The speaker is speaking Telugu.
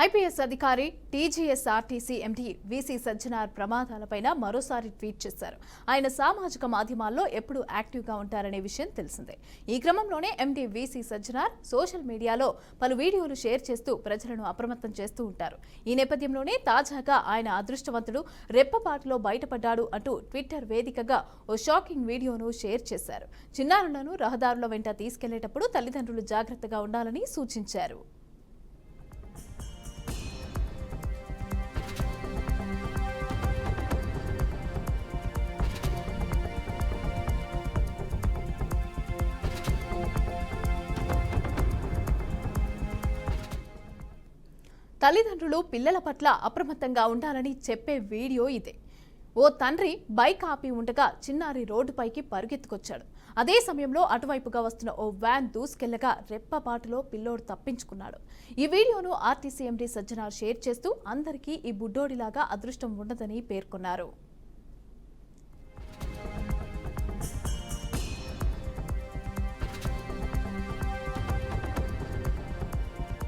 ఐపీఎస్ అధికారి టీజీఎస్ఆర్టీసీ ఎండీ వీసీ సజ్జనార్ ప్రమాదాలపైన మరోసారి ట్వీట్ చేశారు. ఆయన సామాజిక మాధ్యమాల్లో ఎప్పుడూ యాక్టివ్గా ఉంటారనే విషయం తెలిసిందే. ఈ క్రమంలోనే ఎండీ వీసీ సజ్జనార్ సోషల్ మీడియాలో పలు వీడియోలు షేర్ చేస్తూ ప్రజలను అప్రమత్తం చేస్తూ ఉంటారు. ఈ నేపథ్యంలోనే తాజాగా ఆయన అదృష్టవంతుడు రెప్పపాటులో బయటపడ్డాడు అంటూ ట్విట్టర్ వేదికగా ఓ షాకింగ్ వీడియోను షేర్ చేశారు. చిన్నారులను రహదారుల వెంట తీసుకెళ్లేటప్పుడు తల్లిదండ్రులు జాగ్రత్తగా ఉండాలని సూచించారు. తల్లిదండ్రులు పిల్లల పట్ల అప్రమత్తంగా ఉండాలని చెప్పే వీడియో ఇదే. ఓ తండ్రి బైక్ ఆపి ఉండగా చిన్నారి రోడ్డుపైకి పరుగెత్తుకొచ్చాడు. అదే సమయంలో అటువైపుగా వస్తున్న ఓ వ్యాన్ దూసుకెళ్లగా రెప్పపాటులో పిల్లోడు తప్పించుకున్నాడు. ఈ వీడియోను ఆర్టీసీ ఎండీ సజ్జనార్ షేర్ చేస్తూ అందరికీ ఈ బుడ్డోడిలాగా అదృష్టం ఉండదని పేర్కొన్నారు.